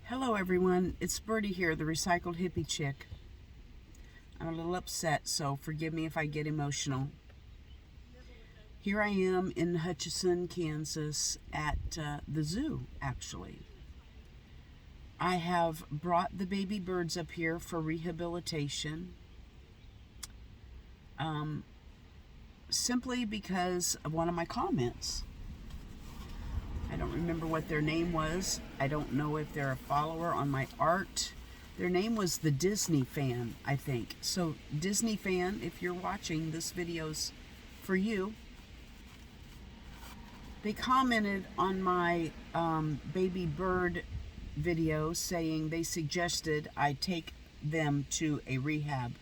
Hello everyone, it's Birdie here, the recycled hippie chick. I'm a little upset, so forgive me if I get emotional. Here I am in Hutchinson, Kansas at the zoo, actually. I have brought the baby birds up here for rehabilitation. Simply because of one of my comments. I don't remember what their name was. I don't know if they're a follower on my art. Their name was the Disney Fan, I think. So Disney Fan, if you're watching, this video's for you. They commented on my baby bird video saying they suggested I take them to a rehab.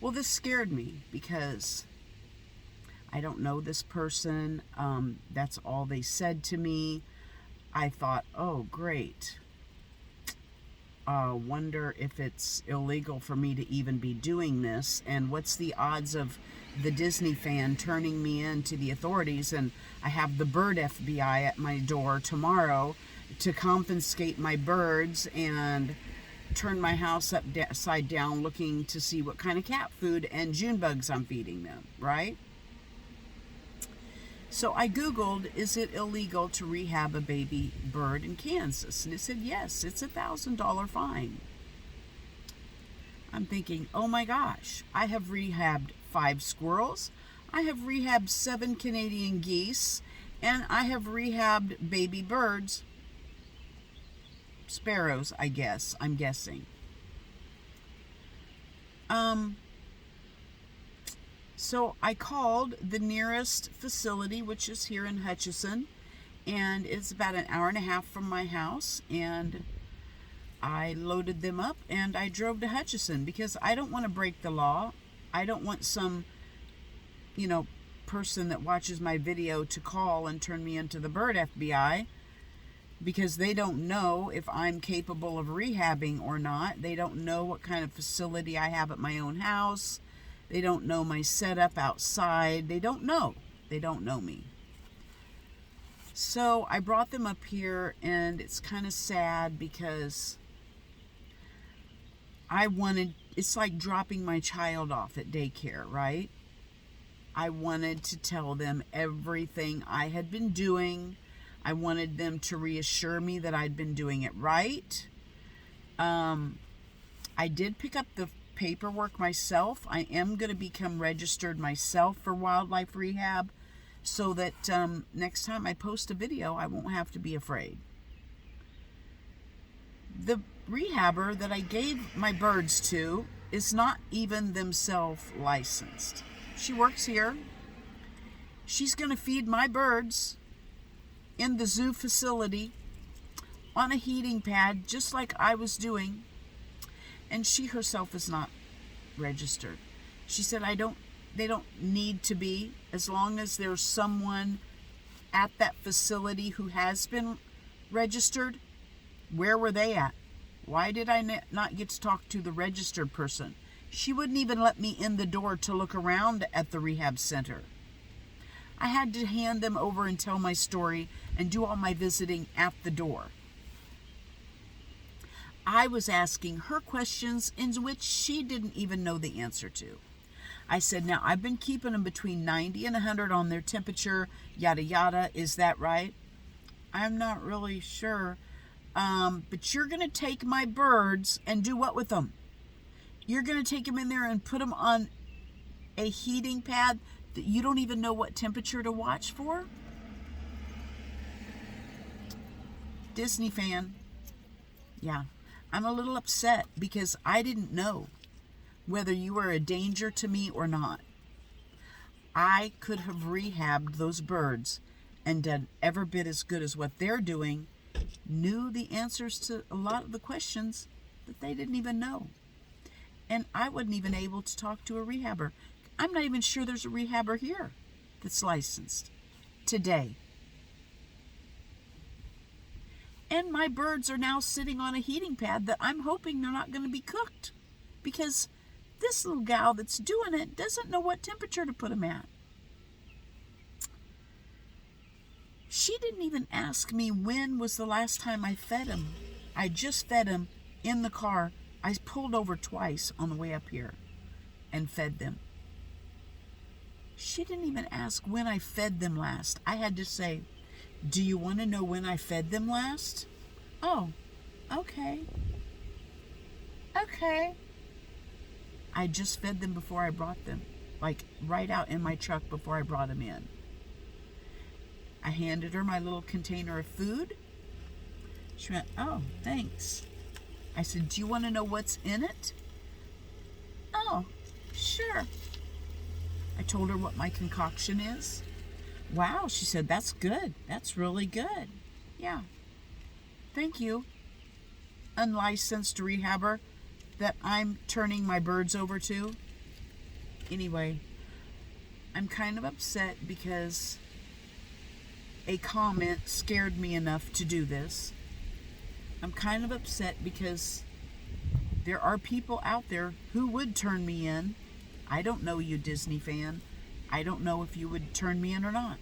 Well, this scared me because I don't know this person. That's all they said to me. I thought, oh, great. Wonder if it's illegal for me to even be doing this. And what's the odds of the Disney Fan turning me in to the authorities? And I have the bird FBI at my door tomorrow to confiscate my birds and turn my house upside down looking to see what kind of cat food and June bugs I'm feeding them, right? So I Googled, is it illegal to rehab a baby bird in Kansas? And it said, yes, it's a $1,000 fine. I'm thinking, oh my gosh, I have rehabbed 5 squirrels, I have rehabbed 7 Canadian geese, and I have rehabbed baby birds, sparrows, I guess, I'm guessing. So I called the nearest facility, which is here in Hutchinson, and it's about an hour and a half from my house, and I loaded them up and I drove to Hutchinson because I don't want to break the law. I don't want some, person that watches my video to call and turn me into the bird FBI because they don't know if I'm capable of rehabbing or not. They don't know what kind of facility I have at my own house. They don't know my setup outside. They don't know. They don't know me. So I brought them up here, and it's kind of sad because it's like dropping my child off at daycare, right? I wanted to tell them everything I had been doing. I wanted them to reassure me that I'd been doing it right. I did pick up the paperwork myself. I am going to become registered myself for wildlife rehab so that next time I post a video, I won't have to be afraid. The rehabber that I gave my birds to is not even themselves licensed. She works here. She's going to feed my birds in the zoo facility on a heating pad, just like I was doing. And she herself is not registered. She said, they don't need to be, as long as there's someone at that facility who has been registered. Where were they at? Why did I not get to talk to the registered person? She wouldn't even let me in the door to look around at the rehab center. I had to hand them over and tell my story and do all my visiting at the door. I was asking her questions in which she didn't even know the answer to. I said, now, I've been keeping them between 90 and 100 on their temperature, yada, yada. Is that right? I'm not really sure. But you're going to take my birds and do what with them? You're going to take them in there and put them on a heating pad that you don't even know what temperature to watch for? Disney Fan. Yeah. I'm a little upset because I didn't know whether you were a danger to me or not. I could have rehabbed those birds and done every bit as good as what they're doing, knew the answers to a lot of the questions that they didn't even know. And I wasn't even able to talk to a rehabber. I'm not even sure there's a rehabber here that's licensed today. And my birds are now sitting on a heating pad that I'm hoping they're not going to be cooked because this little gal that's doing it doesn't know what temperature to put them at. She didn't even ask me when was the last time I fed them. I just fed them in the car. I pulled over twice on the way up here and fed them. She didn't even ask when I fed them last. I had to say, do you want to know when I fed them last? Oh, okay. Okay. I just fed them before I brought them. Like right out in my truck before I brought them in. I handed her my little container of food. She went, oh, thanks. I said, do you want to know what's in it? Oh, sure. I told her what my concoction is. Wow, she said, that's good. That's really good. Yeah. Thank you, unlicensed rehabber that I'm turning my birds over to. Anyway, I'm kind of upset because a comment scared me enough to do this. I'm kind of upset because there are people out there who would turn me in. I don't know you, Disney fan. I don't know if you would turn me in or not.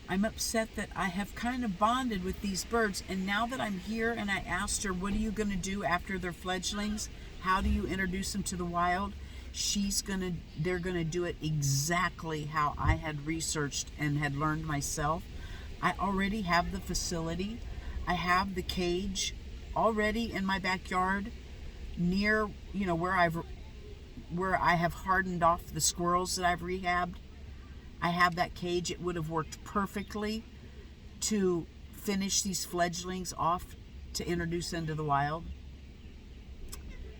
I'm upset that I have kind of bonded with these birds, and now that I'm here and I asked her, what are you going to do after they're fledglings? How do you introduce them to the wild? They're going to do it exactly how I had researched and had learned myself. I already have the facility. I have the cage already in my backyard near, where I have hardened off the squirrels that I've rehabbed. I have that cage. It would have worked perfectly to finish these fledglings off to introduce into the wild.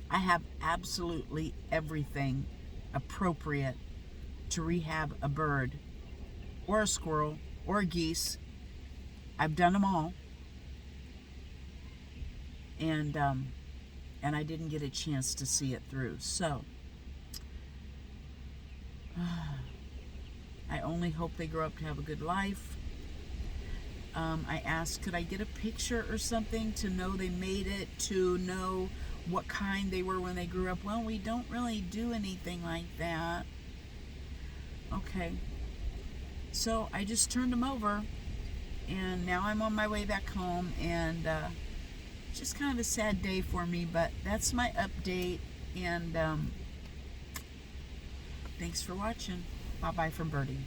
I have absolutely everything appropriate to rehab a bird or a squirrel or a geese. I've done them all. And I didn't get a chance to see it through. So I only hope they grow up to have a good life. I asked, could I get a picture or something to know they made it, to know what kind they were when they grew up? Well, we don't really do anything like that. Okay. So I just turned them over, and now I'm on my way back home, and it's just kind of a sad day for me, but that's my update, and thanks for watching. Bye-bye from Birdie.